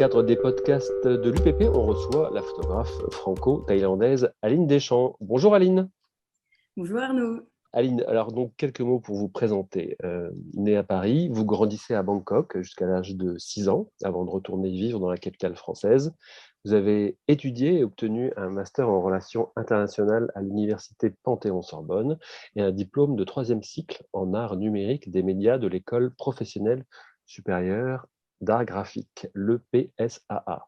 cadre des podcasts de l'UPP, on reçoit la photographe franco-thaïlandaise Aline Deschamps. Bonjour Aline. Bonjour Arnaud. Aline, alors donc quelques mots pour vous présenter. Née à Paris, vous grandissez à Bangkok jusqu'à l'âge de 6 ans avant de retourner vivre dans la capitale française. Vous avez étudié et obtenu un master en relations internationales à l'université Panthéon-Sorbonne et un diplôme de 3e cycle en art numérique des médias de l'école professionnelle supérieure d'art graphique, l'EPSAA.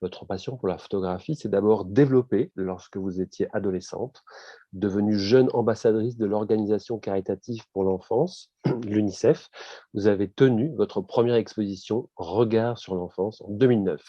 Votre passion pour la photographie s'est d'abord développée lorsque vous étiez adolescente, devenue jeune ambassadrice de l'organisation caritative pour l'enfance, l'UNICEF. Vous avez tenu votre première exposition Regard sur l'enfance en 2009,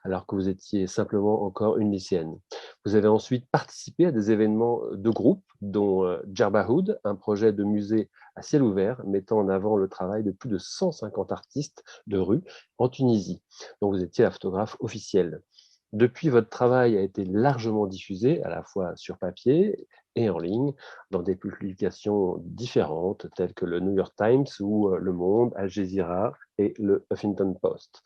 alors que vous étiez simplement encore une lycéenne. Vous avez ensuite participé à des événements de groupe, dont Djerbahoud, un projet de musée à ciel ouvert mettant en avant le travail de plus de 150 artistes de rue en Tunisie, dont vous étiez la photographe officielle. Depuis, votre travail a été largement diffusé, à la fois sur papier et en ligne, dans des publications différentes, telles que le New York Times ou Le Monde, Al Jazeera et le Huffington Post.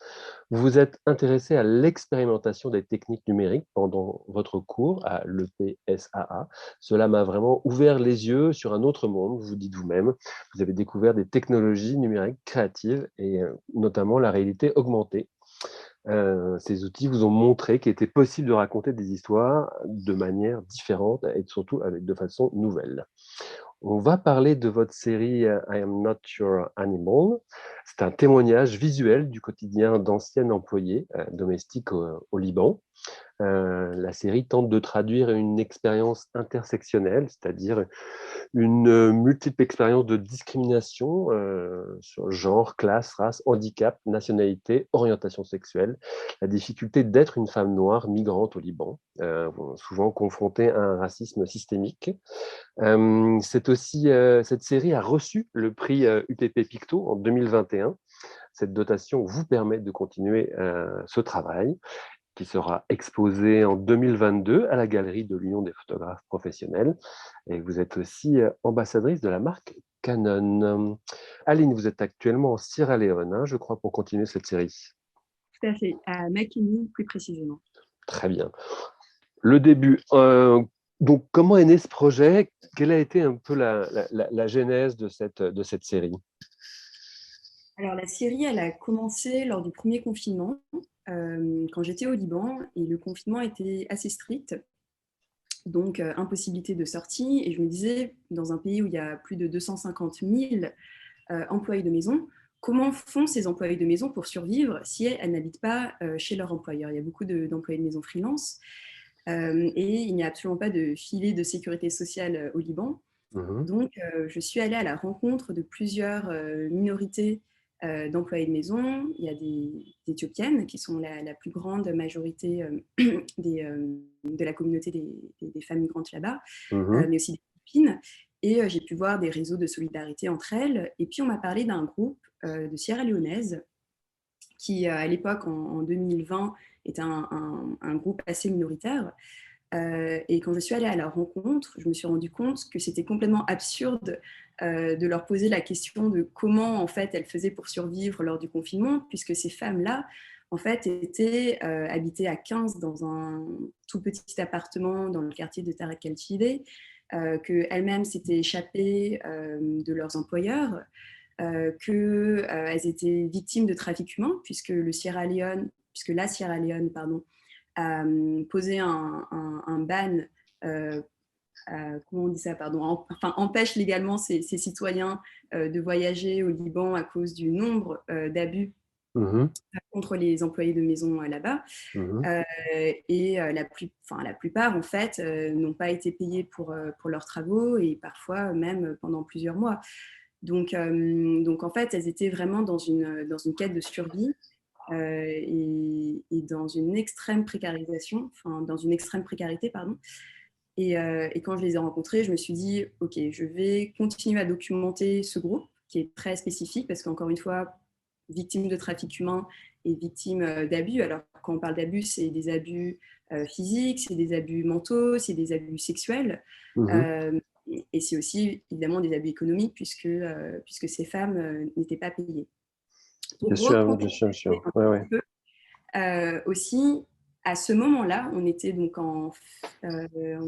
Vous vous êtes intéressé à l'expérimentation des techniques numériques pendant votre cours à l'EPSAA. Cela m'a vraiment ouvert les yeux sur un autre monde, vous dites vous-même. Vous avez découvert des technologies numériques créatives et notamment la réalité augmentée. Ces outils vous ont montré qu'il était possible de raconter des histoires de manière différente et surtout de façon nouvelle. On va parler de votre série I Am Not Your Animal. C'est un témoignage visuel du quotidien d'anciens employés domestiques au Liban. La série tente de traduire une expérience intersectionnelle, c'est-à-dire une multiple expérience de discrimination sur genre, classe, race, handicap, nationalité, orientation sexuelle, la difficulté d'être une femme noire migrante au Liban, souvent confrontée à un racisme systémique. Cette série a reçu le prix UPP Picto en 2021. Cette dotation vous permet de continuer ce travail, qui sera exposé en 2022 à la Galerie de l'Union des photographes professionnels. Et vous êtes aussi ambassadrice de la marque Canon. Aline, vous êtes actuellement en Sierra Leone, je crois, pour continuer cette série. Tout à fait, à Makeni plus précisément. Très bien. Le début. Donc, comment est né ce projet? Quelle a été un peu la genèse de cette série? Alors la série, elle a commencé lors du premier confinement, quand j'étais au Liban, et le confinement était assez strict, donc impossibilité de sortie. Et je me disais, dans un pays où il y a plus de 250 000 employés de maison, comment font ces employés de maison pour survivre si elles n'habitent pas chez leur employeur? Il y a beaucoup d'employés de maison freelance, et il n'y a absolument pas de filet de sécurité sociale au Liban. Donc, je suis allée à la rencontre de plusieurs minorités d'employés de maison. Il y a des Éthiopiennes qui sont la plus grande majorité de la communauté des femmes migrantes là-bas, mais aussi des Philippines. Et j'ai pu voir des réseaux de solidarité entre elles. Et puis, on m'a parlé d'un groupe de Sierra Leonaises qui, à l'époque, en 2020, était un groupe assez minoritaire. Et quand je suis allée à leur rencontre, je me suis rendu compte que c'était complètement absurde de leur poser la question de comment en fait elles faisaient pour survivre lors du confinement, puisque ces femmes-là en fait étaient habitées à 15 dans un tout petit appartement dans le quartier de Tarak el-Chidé, qu'elles-mêmes s'étaient échappées de leurs employeurs, qu'elles étaient victimes de trafic humain, puisque la Sierra Leone, pardon, poser un ban, comment on dit ça, pardon, enfin empêche légalement ses citoyens de voyager au Liban à cause du nombre d'abus contre les employés de maison là-bas. Et la plupart, en fait, n'ont pas été payés pour leurs travaux et parfois même pendant plusieurs mois. Donc en fait, elles étaient vraiment dans une quête de survie. Et dans une extrême précarisation, enfin dans une extrême précarité, pardon. Et quand je les ai rencontrés, je me suis dit, ok, je vais continuer à documenter ce groupe qui est très spécifique parce qu'encore une fois, victime de trafic humain et victime d'abus. Alors quand on parle d'abus, c'est des abus physiques, c'est des abus mentaux, c'est des abus sexuels. Et c'est aussi évidemment des abus économiques puisque ces femmes n'étaient pas payées. Bien sûr, bien sûr, bien sûr. Ouais, ouais. aussi, à ce moment-là, on était donc on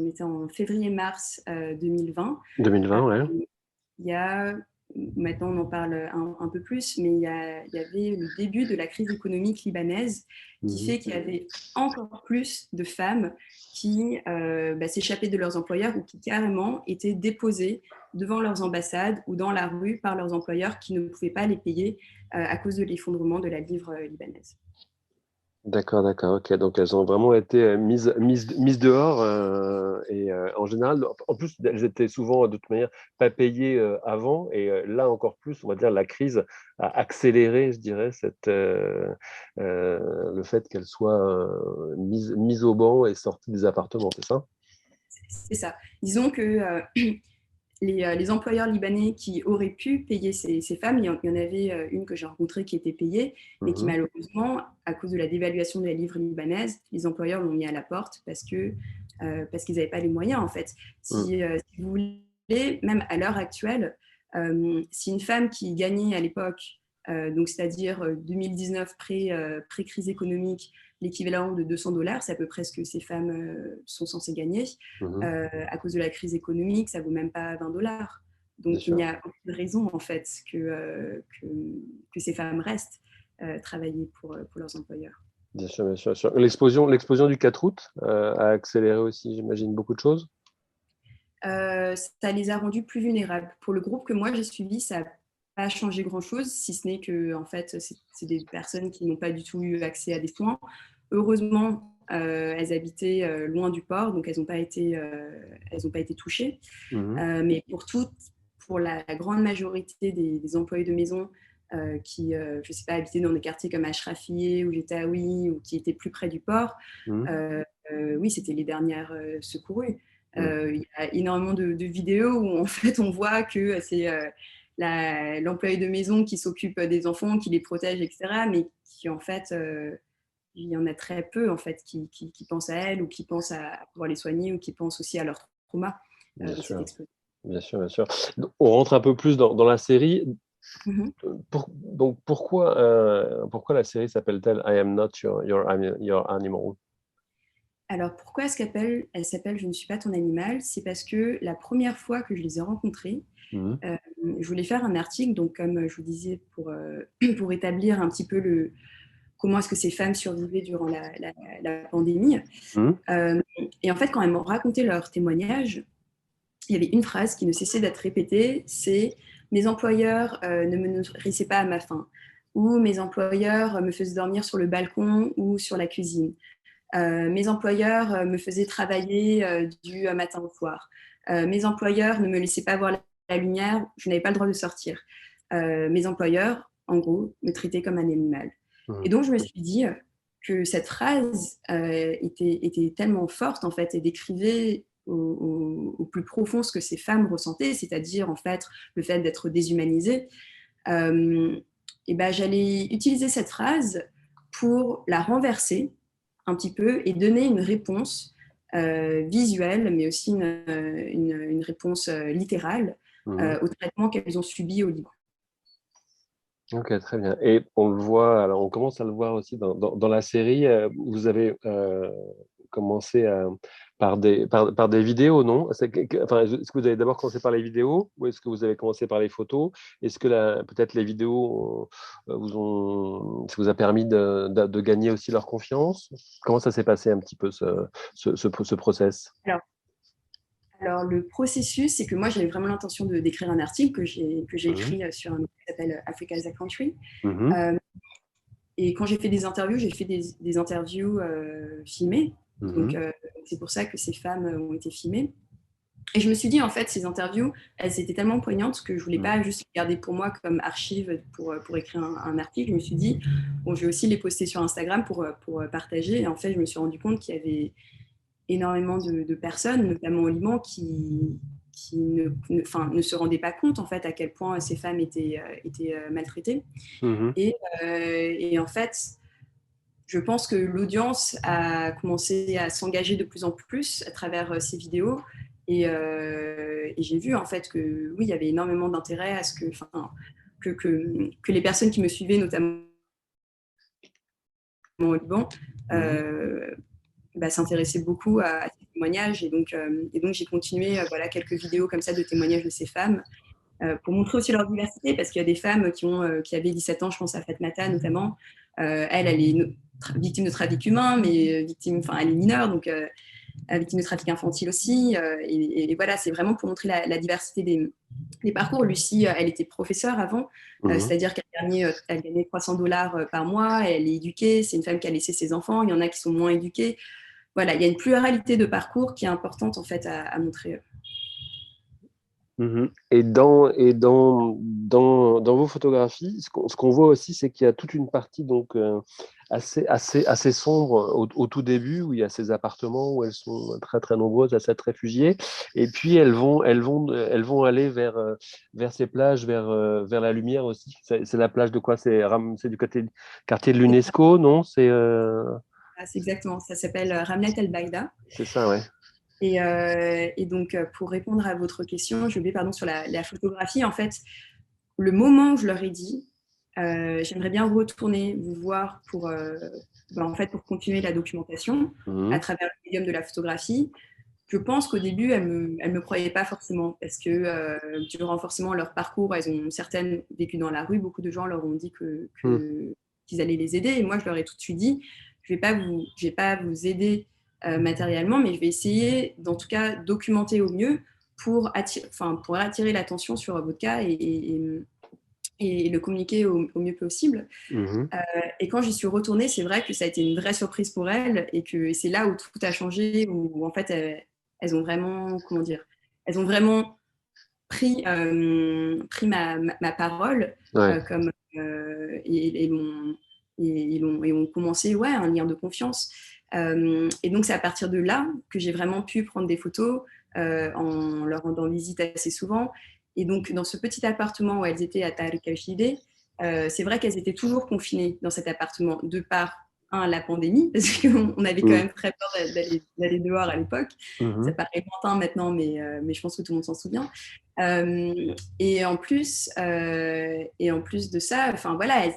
était en février-mars 2020. 2020, ouais. Il y a, maintenant on en parle un peu plus, mais il y avait le début de la crise économique libanaise qui fait qu'il y avait encore plus de femmes qui s'échappaient de leurs employeurs ou qui carrément étaient déposées devant leurs ambassades ou dans la rue par leurs employeurs qui ne pouvaient pas les payer à cause de l'effondrement de la livre libanaise. D'accord, d'accord, ok. Donc elles ont vraiment été mises dehors et en général, en plus, elles étaient souvent de toute manière pas payées avant et là encore plus, on va dire, la crise a accéléré, je dirais, le fait qu'elles soient mises au banc et sorties des appartements, c'est ça? C'est ça. Disons que les employeurs libanais qui auraient pu payer ces femmes, il y en avait une que j'ai rencontrée qui était payée, mais qui Mhm. malheureusement, à cause de la dévaluation de la livre libanaise, les employeurs l'ont mis à la porte parce qu'ils n'avaient pas les moyens en fait. Mhm. Si vous voulez, même à l'heure actuelle, si une femme qui gagnait à l'époque, donc c'est-à-dire 2019 pré-crise économique, l'équivalent de $200, c'est à peu près ce que ces femmes sont censées gagner. Mhm. À cause de la crise économique, ça ne vaut même pas $20. Bien Donc il n'y sûr. a aucune raison en fait que ces femmes restent travailler pour leurs employeurs. Bien sûr, bien sûr, bien sûr. L'explosion du 4 août a accéléré aussi, j'imagine, beaucoup de choses. Ça les a rendus plus vulnérables. Pour le groupe que moi j'ai suivi, ça n'a pas changé grand-chose, si ce n'est que en fait, c'est des personnes qui n'ont pas du tout eu accès à des soins. Heureusement, elles habitaient loin du port, donc elles n'ont pas été touchées. Mhm. Mais pour la grande majorité des employés de maison qui, je ne sais pas, habitaient dans des quartiers comme Ashrafieh ou Jetaoui ou qui étaient plus près du port, Mhm. oui, c'était les dernières secourues. Mhm. Il y a énormément de vidéos où en fait on voit que c'est l'employé de maison qui s'occupe des enfants, qui les protège, etc. Mais qui en fait, il y en a très peu en fait qui pensent à elles ou qui pensent à pouvoir les soigner ou qui pensent aussi à leur trauma Bien de cette sûr, explosion. bien sûr, bien sûr. Donc, on rentre un peu plus dans la série. Mhm. Donc pourquoi la série s'appelle-t-elle I am not your animal? Alors pourquoi elle s'appelle Je ne suis pas ton animal? C'est parce que la première fois que je les ai rencontrés, Mhm. je voulais faire un article, donc comme je vous disais, pour établir un petit peu comment est-ce que ces femmes survivaient durant la pandémie. Mhm. Euh, et en fait, quand elles m'ont raconté leur témoignage, il y avait une phrase qui ne cessait d'être répétée, c'est mes employeurs ne me nourrissaient pas à ma faim, ou mes employeurs me faisaient dormir sur le balcon ou sur la cuisine. Mes employeurs me faisaient travailler du matin au soir. Mes employeurs ne me laissaient pas voir la lumière, je n'avais pas le droit de sortir. Mes employeurs, en gros, me traitaient comme un animal. Et Mhm. donc, je me suis dit que cette phrase était tellement forte, en fait, et décrivait au plus profond ce que ces femmes ressentaient, c'est-à-dire, en fait, le fait d'être déshumanisées. Et ben, j'allais utiliser cette phrase pour la renverser un petit peu et donner une réponse visuelle, mais aussi une réponse littérale Mhm. au traitement qu'elles ont subi au Liban. Ok, très bien. Et on le voit, alors on commence à le voir aussi dans la série. Vous avez commencé par des vidéos, non? Enfin, est-ce que vous avez d'abord commencé par les vidéos ou est-ce que vous avez commencé par les photos? Est-ce que peut-être les vidéos ça vous a permis de gagner aussi leur confiance? Comment ça s'est passé un petit peu ce process? Alors, le processus, c'est que moi, j'avais vraiment l'intention d'écrire un article que j'ai Mhm. écrit sur un site qui s'appelle Africa as a Country. Mhm. Euh, et quand j'ai fait des interviews, j'ai fait des interviews filmées. Donc, Mhm. c'est pour ça que ces femmes ont été filmées. Et je me suis dit, en fait, ces interviews, elles étaient tellement poignantes que je ne voulais Mhm. pas juste les garder pour moi comme archive pour écrire un article. Je me suis dit, bon, je vais aussi les poster sur Instagram pour partager. Et en fait, je me suis rendu compte qu'il y avait énormément de personnes, notamment au Liban, qui ne se rendaient pas compte en fait à quel point ces femmes étaient maltraitées. Mhm. Et en fait, je pense que l'audience a commencé à s'engager de plus en plus à travers ces vidéos. Et j'ai vu en fait que oui, il y avait énormément d'intérêt à ce que les personnes qui me suivaient, notamment au Liban, s'intéressait beaucoup à ces témoignages. Et donc j'ai continué quelques vidéos comme ça de témoignages de ces femmes pour montrer aussi leur diversité, parce qu'il y a des femmes qui avaient 17 ans, je pense à Fatmata notamment. Elle est victime de trafic humain, mais elle est mineure, donc victime de trafic infantile aussi. Et voilà, c'est vraiment pour montrer la diversité des parcours. Lucie, elle était professeure avant, c'est-à-dire qu'elle gagnait $300 par mois, elle est éduquée, c'est une femme qui a laissé ses enfants, il y en a qui sont moins éduqués. Voilà, il y a une pluralité de parcours qui est importante en fait à montrer. Et dans vos photographies, ce qu'on voit aussi, c'est qu'il y a toute une partie donc assez sombre au tout début, où il y a ces appartements où elles sont très très nombreuses à s'être réfugiées, et puis elles vont aller vers ces plages, vers la lumière aussi. C'est la plage de quoi? C'est du quartier de l'UNESCO, non? C'est exactement, ça s'appelle Ramlet El Baïda. C'est ça, ouais. Et donc, pour répondre à votre question, je vais sur la photographie. En fait, le moment où je leur ai dit, j'aimerais bien retourner vous voir pour continuer la documentation à travers le médium de la photographie. Je pense qu'au début, elles me croyaient pas forcément, parce que durant forcément leur parcours, elles ont certaines vécu dans la rue. Beaucoup de gens leur ont dit qu'ils allaient les aider. Et moi, je leur ai tout de suite dit, je vais pas vous aider matériellement, mais je vais essayer, d'en tout cas, documenter au mieux pour attirer l'attention sur votre cas et le communiquer au mieux possible. Et quand j'y suis retournée, c'est vrai que ça a été une vraie surprise pour elles, et que c'est là où tout a changé, où en fait elles ont vraiment, elles ont vraiment pris ma parole, comme et ont commencé un lien de confiance. Et donc c'est à partir de là que j'ai vraiment pu prendre des photos en leur rendant visite assez souvent. Et donc dans ce petit appartement où elles étaient à Tariq el-Shideh, c'est vrai qu'elles étaient toujours confinées dans cet appartement, de par la pandémie, parce qu'on avait quand même très peur d'aller dehors à l'époque. Ça paraît lointain maintenant, mais je pense que tout le monde s'en souvient. Et en plus de ça,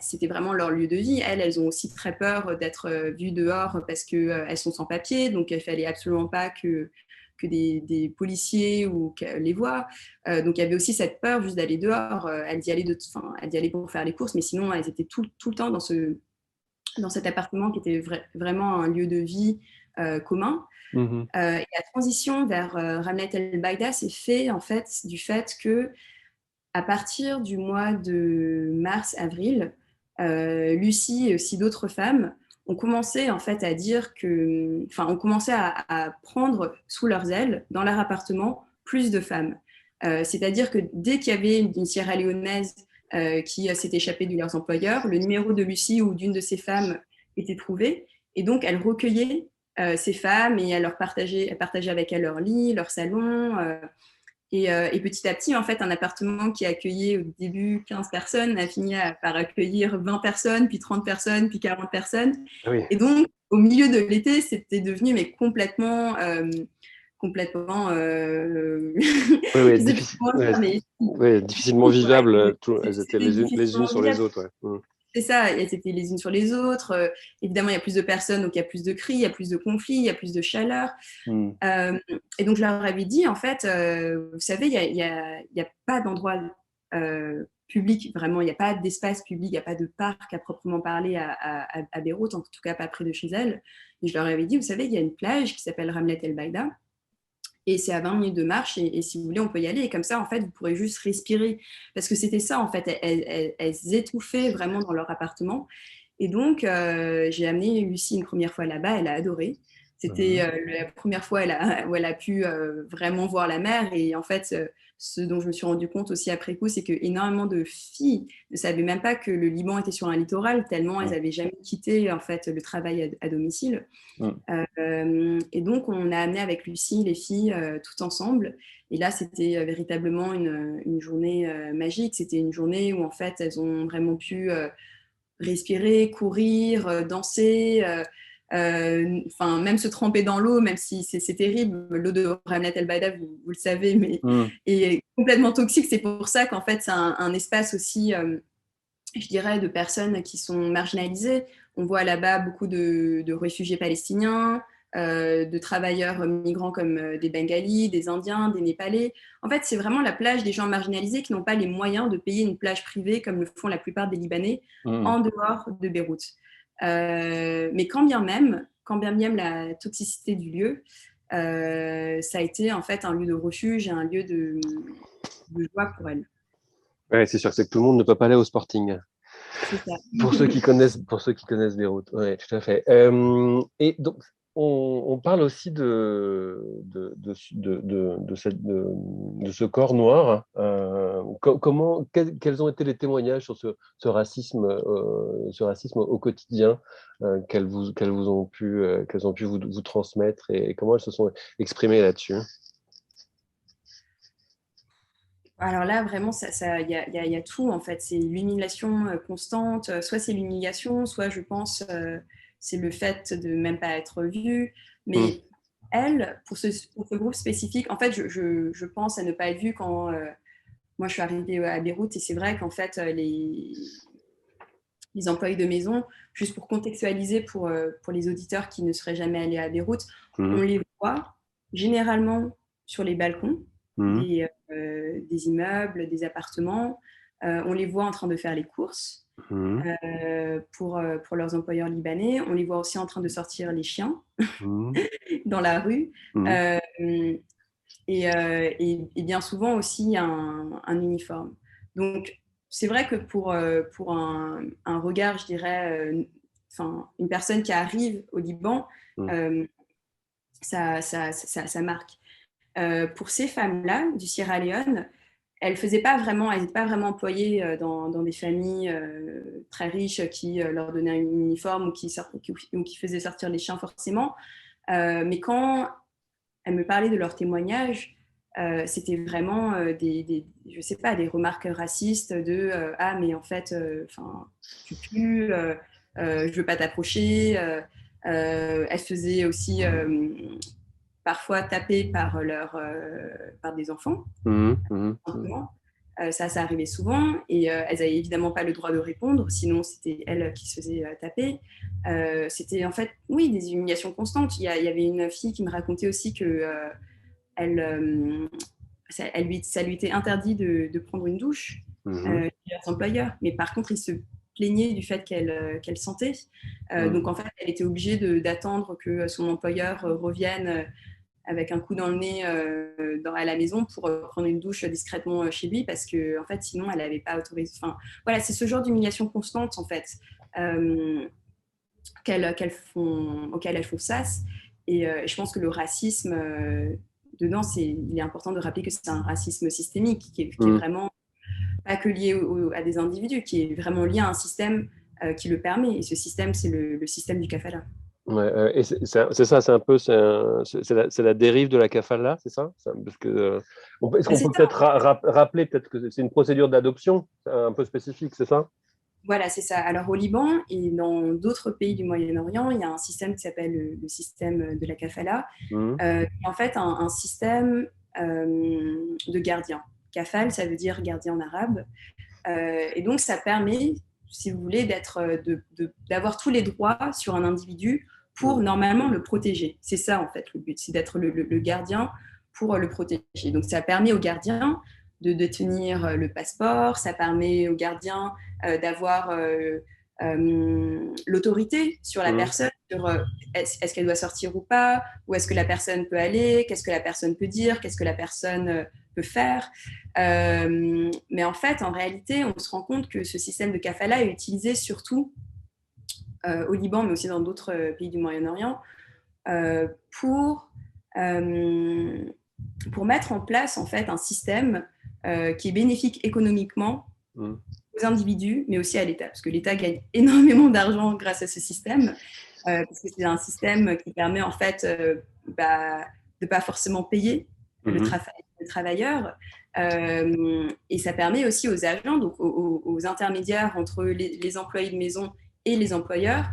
c'était vraiment leur lieu de vie. Elles ont aussi très peur d'être vues dehors, parce qu'elles sont sans papier, donc il ne fallait absolument pas que des policiers ou les voient. Donc il y avait aussi cette peur juste d'aller dehors. Elles y allaient pour faire les courses, mais sinon elles étaient tout le temps dans cet appartement qui était vraiment un lieu de vie commun. Et la transition vers Ramlet El Baïda s'est fait en fait du fait que à partir du mois de mars-avril, Lucie et aussi d'autres femmes ont commencé en fait à dire on commençait à prendre sous leurs ailes dans leur appartement plus de femmes. C'est-à-dire que dès qu'il y avait une Sierra Léonaise qui s'est échappée de leurs employeurs, le numéro de Lucie ou d'une de ces femmes était trouvé, et donc elles recueillaient ces femmes et elles partageaient avec elles leur lit, leur salon. Et petit à petit, en fait, un appartement qui accueillait au début 15 personnes a fini par accueillir 20 personnes, puis 30 personnes, puis 40 personnes. Oui. Et donc, au milieu de l'été, c'était devenu complètement difficilement vivable. Elles étaient les unes sur les autres. C'est ça, elles étaient les unes sur les autres. Évidemment, il y a plus de personnes, donc il y a plus de cris, il y a plus de conflits, il y a plus de chaleur. Et donc, je leur avais dit, en fait, vous savez, il n'y a pas d'endroit public, vraiment, il n'y a pas d'espace public, il n'y a pas de parc à proprement parler à Beyrouth, en tout cas pas près de chez elles. Et je leur avais dit, vous savez, il y a une plage qui s'appelle Ramlet El Baïda, et c'est à 20 minutes de marche, et si vous voulez, on peut y aller. Et comme ça, en fait, vous pourrez juste respirer. Parce que c'était ça, en fait, elles étouffaient vraiment dans leur appartement. Et donc, j'ai amené Lucie une première fois là-bas, elle a adoré. C'était la première fois où elle a pu vraiment voir la mer. Et en fait, ce dont je me suis rendu compte aussi après coup, c'est qu'énormément de filles ne savaient même pas que le Liban était sur un littoral, tellement elles n'avaient jamais quitté en fait, le travail à domicile. Et donc, on a amené avec Lucie les filles toutes ensemble. Et là, c'était véritablement une journée magique. C'était une journée où en fait, elles ont vraiment pu respirer, courir, danser. Même se tremper dans l'eau, même si c'est terrible, l'eau de Ramlet El Baïda, vous le savez, mais est complètement toxique. C'est pour ça qu'en fait, c'est un espace aussi, je dirais, de personnes qui sont marginalisées, On voit là-bas beaucoup de réfugiés palestiniens, de travailleurs migrants comme des Bengalis, des Indiens, des Népalais. En fait, c'est vraiment la plage des gens marginalisés qui n'ont pas les moyens de payer une plage privée comme le font la plupart des Libanais Mmh. en dehors de Beyrouth. Mais quand bien même la toxicité du lieu, ça a été en fait un lieu de refuge et un lieu de joie pour elles. Ouais, c'est sûr, c'est que tout le monde ne peut pas aller au Sporting. C'est ça. Pour ceux qui connaissent Beyrouth, ouais, tout à fait. Et donc, on parle aussi de ce corps noir. Quels ont été les témoignages sur ce racisme au quotidien qu'elles ont pu vous transmettre et comment elles se sont exprimées là-dessus? Alors là, vraiment, y a tout en fait. C'est l'humiliation constante. Soit c'est l'humiliation, soit je pense c'est le fait de même pas être vue. Mm. Mais elle, pour ce groupe spécifique, en fait, je pense à ne pas être vue quand moi je suis arrivée à Beyrouth et c'est vrai qu'en fait les employés de maison, juste pour contextualiser pour les auditeurs qui ne seraient jamais allés à Beyrouth, on Mm. les voit généralement sur les balcons Mm. des immeubles, des appartements. On les voit en train de faire les courses Mm. pour leurs employeurs libanais. On les voit aussi en train de sortir les chiens Mm. dans la rue. Mm. Euh, et bien souvent aussi un uniforme. Donc, c'est vrai que pour un regard, je dirais, une personne qui arrive au Liban, Mm. euh, ça marque. Pour ces femmes-là, du Sierra Leone, elles n'étaient pas vraiment employées dans des familles très riches qui leur donnaient un uniforme ou qui faisaient sortir les chiens forcément. Mais quand elles me parlaient de leurs témoignages, c'était vraiment je sais pas, des remarques racistes de ah mais en fait, tu pues, je veux pas t'approcher. Elles faisaient aussi parfois taper par des enfants, Mm. Mm. Mm. simplement. Ça arrivait souvent et elles n'avaient évidemment pas le droit de répondre, sinon c'était elles qui se faisaient taper. C'était en fait, oui, des humiliations constantes. Il y avait une fille qui me racontait aussi que elle, ça lui était interdit de prendre une douche Mm. chez leurs employeurs, mais par contre, ils se plaignaient du fait qu'elle sentait. Mm. Donc en fait, elle était obligée d'attendre que son employeur revienne avec un coup dans le nez à la maison pour prendre une douche discrètement chez lui parce que en fait sinon elle n'avait pas autorisé. Enfin voilà, c'est ce genre d'humiliation constante en fait euh, auquel elles font face et je pense que le racisme dedans il est important de rappeler que c'est un racisme systémique qui est Mm. vraiment pas que lié à des individus, qui est vraiment lié à un système qui le permet et ce système c'est le système du kafala. Ouais, et c'est ça, c'est un peu, c'est la dérive de la kafala, c'est ça? Parce que, est-ce qu'on C'est peut ça. peut-être rappeler peut-être que c'est une procédure d'adoption un peu spécifique, c'est ça? Voilà, c'est ça. Alors au Liban et dans d'autres pays du Moyen-Orient, il y a un système qui s'appelle le système de la kafala, Mhm. qui est en fait un système de gardiens. Kafal, ça veut dire gardien en arabe. Et donc ça permet, si vous voulez, d'avoir tous les droits sur un individu pour Mhm. normalement le protéger. C'est ça en fait le but, c'est d'être le gardien pour le protéger. Donc ça permet au gardien de détenir le passeport, ça permet au gardien d'avoir l'autorité sur la Mhm. personne, sur est-ce qu'elle doit sortir ou pas, où est-ce que la personne peut aller, qu'est-ce que la personne peut dire, qu'est-ce que la personne peut faire. Mais en fait, en réalité, on se rend compte que ce système de kafala est utilisé surtout au Liban, mais aussi dans d'autres pays du Moyen-Orient, euh, pour, euh, pour mettre en place en fait un système qui est bénéfique économiquement Mhm. aux individus, mais aussi à l'État, parce que l'État gagne énormément d'argent grâce à ce système, parce que c'est un système qui permet en fait de ne pas forcément payer Mhm. le travailleur, et ça permet aussi aux agents, donc aux intermédiaires entre les employés de maison et les employeurs,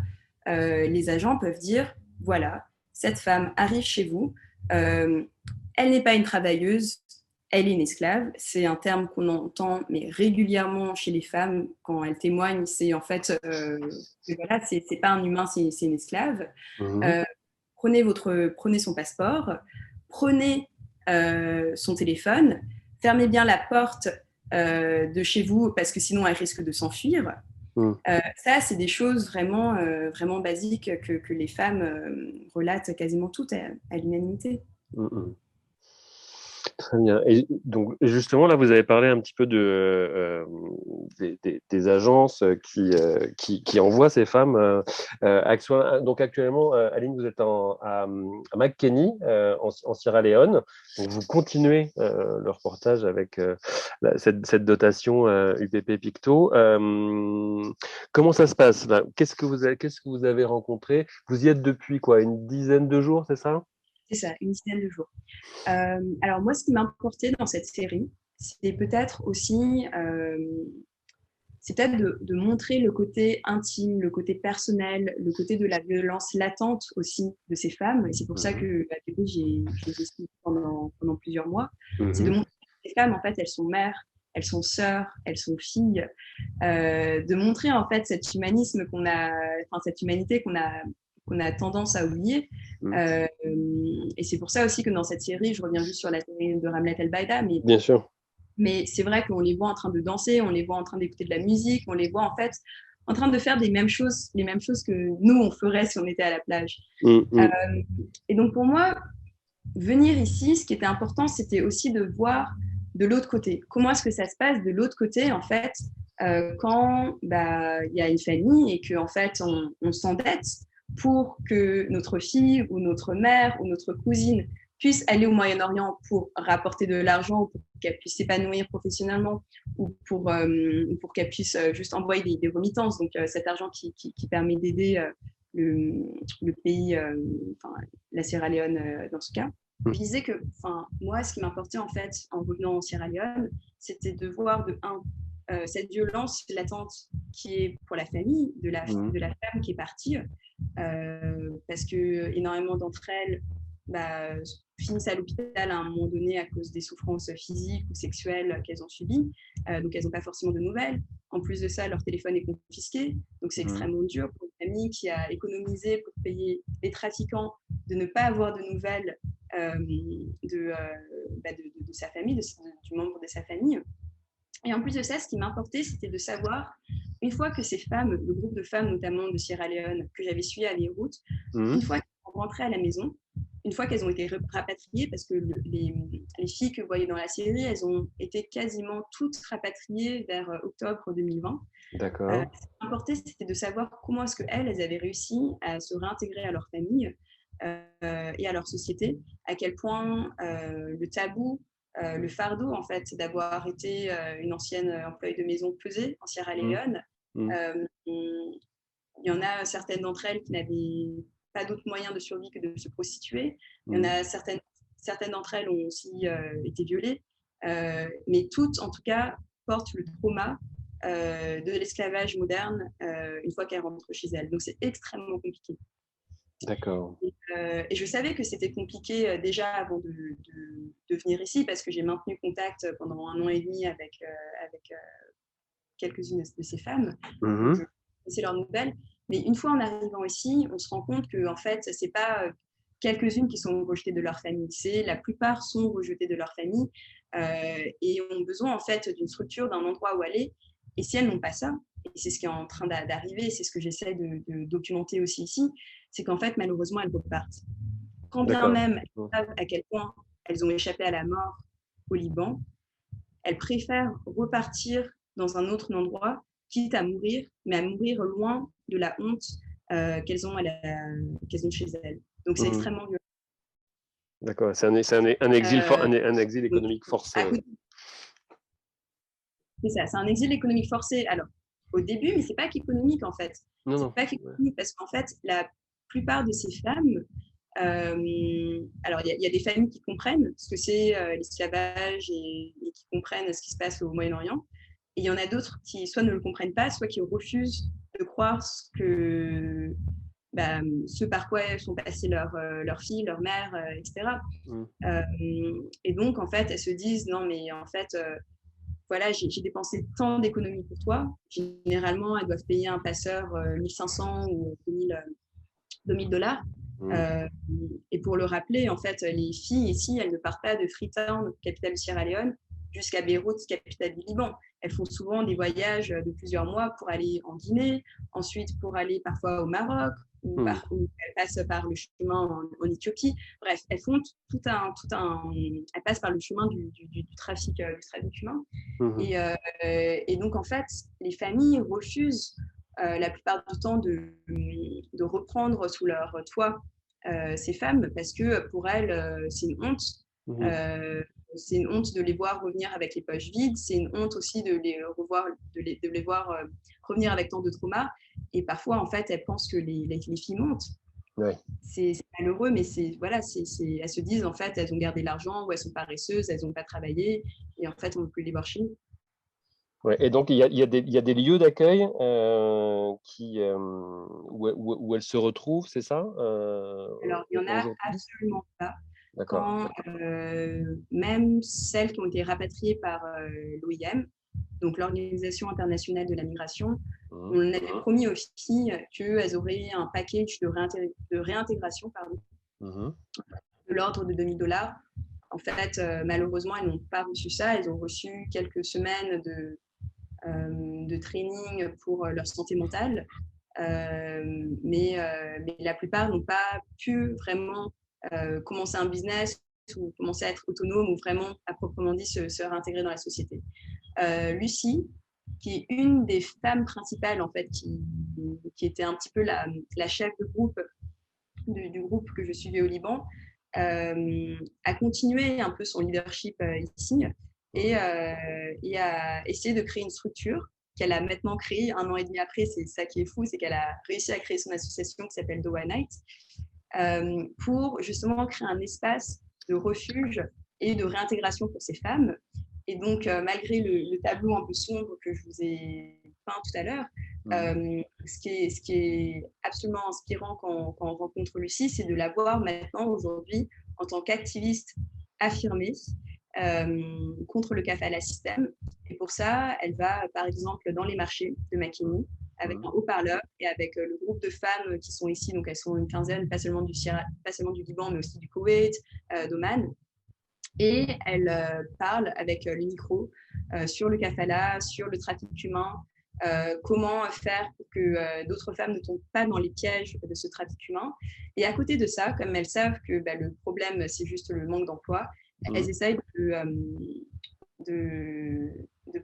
les agents peuvent dire, voilà, cette femme arrive chez vous, elle n'est pas une travailleuse, elle est une esclave. C'est un terme qu'on entend mais régulièrement chez les femmes quand elles témoignent. C'est en fait, voilà, c'est pas un humain, c'est une esclave. Mhm. Euh, prenez son passeport, prenez son téléphone, fermez bien la porte de chez vous parce que sinon elle risque de s'enfuir. Mhm. Ça, c'est des choses vraiment, vraiment basiques que les femmes relatent quasiment toutes à l'unanimité. Mhm. Très bien. Et donc, justement, là, vous avez parlé un petit peu des agences qui envoient ces femmes. Donc, actuellement, Aline, vous êtes à McKinney, en Sierra Leone. Donc, vous continuez le reportage avec cette dotation UPP Picto. Comment ça se passe là? Qu'est-ce que vous avez rencontré? Vous y êtes depuis quoi, une dizaine de jours, c'est ça? C'est ça, une dizaine de jours. Alors moi, ce qui m'a importé dans cette série, c'est peut-être aussi c'est peut-être de montrer le côté intime, le côté personnel, le côté de la violence latente aussi de ces femmes. Et c'est pour ça Mhm. que j'ai suivi pendant plusieurs mois. C'est de Mhm. montrer que ces femmes, en fait, elles sont mères, elles sont sœurs, elles sont filles. De montrer en fait cet humanisme cette humanité qu'on a tendance à oublier. Mhm. Et c'est pour ça aussi que dans cette série, je reviens juste sur la série de Ramlet El Baïda, Bien sûr. mais c'est vrai qu'on les voit en train de danser, on les voit en train d'écouter de la musique, on les voit en fait en train de faire les mêmes choses que nous, on ferait si on était à la plage. Euh, Mhm. et donc pour moi, venir ici, ce qui était important, c'était aussi de voir de l'autre côté. Comment est-ce que ça se passe de l'autre côté, en fait, quand il y a une famille et qu'en fait, on s'endette pour que notre fille ou notre mère ou notre cousine puisse aller au Moyen-Orient pour rapporter de l'argent, pour qu'elle puisse s'épanouir professionnellement ou pour qu'elle puisse juste envoyer des remittances. Donc cet argent qui permet d'aider le pays, la Sierra Leone dans ce cas. Je disais que, moi, ce qui m'importait en fait en revenant en Sierra Leone, c'était de voir cette violence latente qui est pour la famille Mhm. de la femme qui est partie, parce que énormément d'entre elles bah, finissent à l'hôpital à un moment donné à cause des souffrances physiques ou sexuelles qu'elles ont subies, donc elles n'ont pas forcément de nouvelles. En plus de ça, leur téléphone est confisqué, donc c'est Mhm. extrêmement dur pour une famille qui a économisé pour payer les trafiquants de ne pas avoir de nouvelles de sa famille, du membre de sa famille. Et en plus de ça, ce qui m'importait, c'était de savoir, une fois que ces femmes, le groupe de femmes notamment de Sierra Leone, que j'avais suivi à Beyrouth, Mhm. une fois qu'elles sont rentrées à la maison, une fois qu'elles ont été rapatriées, parce que les filles que vous voyez dans la série, elles ont été quasiment toutes rapatriées vers octobre 2020. Ce D'accord. qui m'importait, c'était de savoir comment est-ce qu'elles, elles avaient réussi à se réintégrer à leur famille et à leur société, à quel point le tabou, le fardeau en fait d'avoir été une ancienne employée de maison pesait en Sierra Mhm. Leone. Mhm. Il y en a certaines d'entre elles qui n'avaient pas d'autre moyen de survie que de se prostituer. Il y en Mhm. a certaines d'entre elles ont aussi été violées, mais toutes en tout cas portent le trauma de l'esclavage moderne une fois qu'elles rentrent chez elles. Donc c'est extrêmement compliqué. D'accord. Et je savais que c'était compliqué déjà avant de venir ici parce que j'ai maintenu contact pendant 1 an et demi avec quelques-unes de ces femmes. Donc, je Mhm. connaissais leurs nouvelles. Mais une fois en arrivant ici, on se rend compte que en fait, ce n'est pas quelques-unes qui sont rejetées de leur famille. C'est la plupart sont rejetées de leur famille et ont besoin en fait d'une structure, d'un endroit où aller. Et si elles n'ont pas ça, et c'est ce qui est en train d'arriver, c'est ce que j'essaie de documenter aussi ici, c'est qu'en fait, malheureusement, elles repartent. Quand bien D'accord. même elles savent à quel point elles ont échappé à la mort au Liban, elles préfèrent repartir dans un autre endroit, quitte à mourir, mais à mourir loin de la honte qu'elles ont chez elles. Donc c'est Mhm. extrêmement violent. D'accord. C'est un exil, Euh, un exil donc, économique forcé. à Ouais. côté, c'est ça, c'est un exil économique forcé. Alors, au début, mais c'est pas qu'économique en fait. Non, C'est non. pas Ouais. qu'économique parce qu'en fait, la plupart de ces femmes, alors il y a des familles qui comprennent ce que c'est l'esclavage et qui comprennent ce qui se passe au Moyen-Orient. Et il y en a d'autres qui soit ne le comprennent pas, soit qui refusent de croire ce par quoi sont passées leurs filles, leurs mères, etc. Mmh. Et donc, en fait, elles se disent, non, mais en fait, voilà, j'ai dépensé tant d'économies pour toi. Généralement, elles doivent payer un passeur 1500 ou 2000 $. Mmh. Euh, et pour le rappeler, en fait, les filles ici, elles ne partent pas de Freetown, capitale du Sierra Leone, jusqu'à Beyrouth, capitale du Liban. Elles font souvent des voyages de plusieurs mois pour aller en Guinée, ensuite pour aller parfois au Maroc, Mmh. ou elles passent par le chemin en Éthiopie. Bref, elles font elles passent par le chemin du trafic humain. Mmh. Et donc, en fait, les familles refusent la plupart du temps de reprendre sous leur toit ces femmes parce que pour elles, c'est une honte. Mmh. Euh, c'est une honte de les voir revenir avec les poches vides. C'est une honte aussi de les revoir, de les voir revenir avec tant de traumas. Et parfois, en fait, elles pensent que les filles mentent. Ouais. C'est malheureux, mais voilà, elles se disent en fait, elles ont gardé l'argent ou elles sont paresseuses, elles n'ont pas travaillé, et en fait, on ne peut plus les voir chez nous. Ouais, et donc, il y a des lieux d'accueil où elles se retrouvent, c'est ça, Alors, il n'y en a aujourd'hui? absolument pas. D'accord. Quand même celles qui ont été rapatriées par l'OIM, donc l'Organisation internationale de la migration, Mmh. on avait promis aux filles qu'elles auraient un package de réintégration Mmh. de l'ordre de 2000 $. En fait, malheureusement, elles n'ont pas reçu ça. Elles ont reçu quelques semaines de training pour leur santé mentale. Mais la plupart n'ont pas pu vraiment commencer un business ou commencer à être autonome ou vraiment, à proprement dit, se réintégrer dans la société. Lucie, qui est une des femmes principales, en fait, qui était un petit peu la chef de groupe du groupe que je suivais au Liban, a continué un peu son leadership ici et a essayé de créer une structure qu'elle a maintenant créée 1 an et demi après. C'est ça qui est fou, c'est qu'elle a réussi à créer son association qui s'appelle Doha Night pour justement créer un espace de refuge et de réintégration pour ces femmes. Et donc, malgré le tableau un peu sombre que je vous ai peint tout à l'heure, Mmh. ce qui est absolument inspirant quand on rencontre Lucie, c'est de la voir maintenant, aujourd'hui, en tant qu'activiste affirmée contre le kafala système. Et pour ça, elle va, par exemple, dans les marchés de Makeni, avec un Mmh. haut-parleur et avec le groupe de femmes qui sont ici, donc elles sont une quinzaine, pas seulement du Liban, mais aussi du Koweït, d'Oman. Et elle parle avec le micro sur le kafala, sur le trafic humain, comment faire pour que d'autres femmes ne tombent pas dans les pièges de ce trafic humain. Et à côté de ça, comme elles savent que le problème, c'est juste le manque d'emploi, elles Mmh. essayent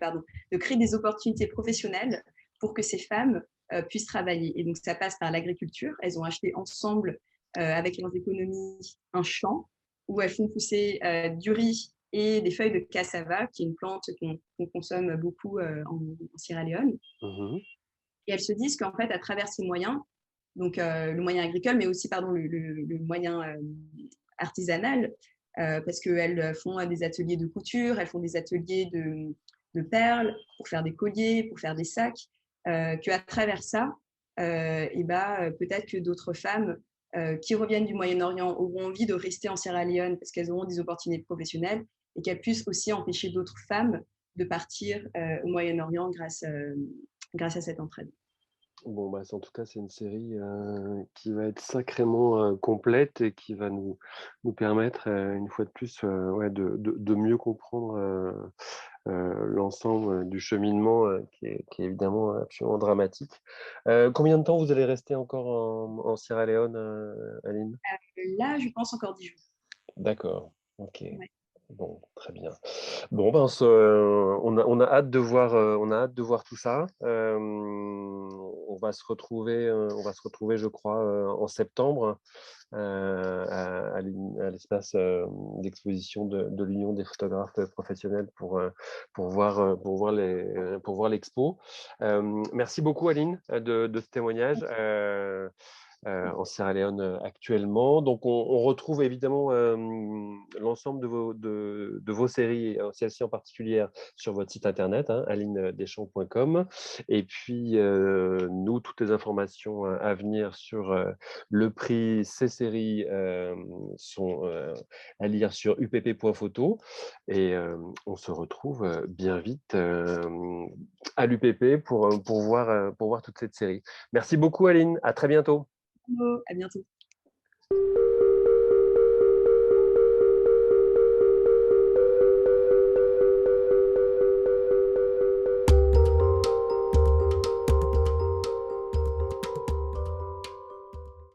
pardon, de créer des opportunités professionnelles pour que ces femmes puissent travailler. Et donc, ça passe par l'agriculture. Elles ont acheté ensemble, avec leurs économies, un champ où elles font pousser du riz et des feuilles de cassava, qui est une plante qu'on consomme beaucoup en Sierra Leone. Mmh. Et elles se disent qu'en fait, à travers ces moyens, donc le moyen agricole, mais aussi pardon, le moyen artisanal, parce qu'elles font des ateliers de couture, elles font des ateliers de perles pour faire des colliers, pour faire des sacs, qu'à travers ça, peut-être que d'autres femmes qui reviennent du Moyen-Orient auront envie de rester en Sierra Leone parce qu'elles auront des opportunités professionnelles et qu'elles puissent aussi empêcher d'autres femmes de partir au Moyen-Orient grâce à cette entraide. Bon, bah, en tout cas, c'est une série qui va être sacrément complète et qui va nous permettre, une fois de plus, ouais, de mieux comprendre l'ensemble du cheminement qui est évidemment absolument dramatique. Combien de temps vous allez rester encore en Sierra Leone, Aline? Là, je pense encore 10 jours. D'accord, ok. Ouais. Bon, très bien. Bon, ben, on a hâte de voir, on a hâte de voir tout ça. On va se retrouver, je crois, en septembre à l'espace d'exposition de l'Union des photographes professionnels pour voir l'expo. Merci beaucoup, Aline, de ce témoignage. en Sierra Leone actuellement. Donc, on retrouve évidemment l'ensemble de vos séries, celle-ci en particulier, sur votre site internet, hein, alinedeschamps.com. Et puis, nous, toutes les informations à venir sur le prix, ces séries sont à lire sur upp.photo. Et on se retrouve bien vite à l'UPP pour voir toute cette série. Merci beaucoup, Aline. À très bientôt. À bientôt.